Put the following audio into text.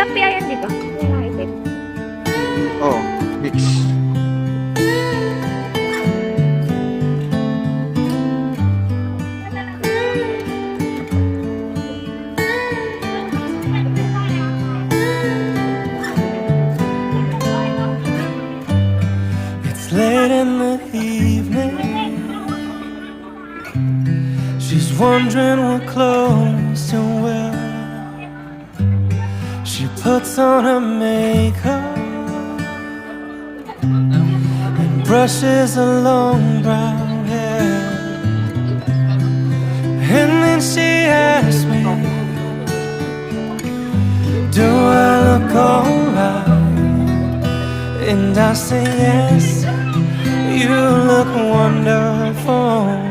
tilapia yan, di ba? Nakikita. Oh, fish. It's late in the evening. She's wondering what clothes to wear. She puts on her makeup and brushes her long brown hair. And then she asks me, do I look alright? And I say yes, you look wonderful.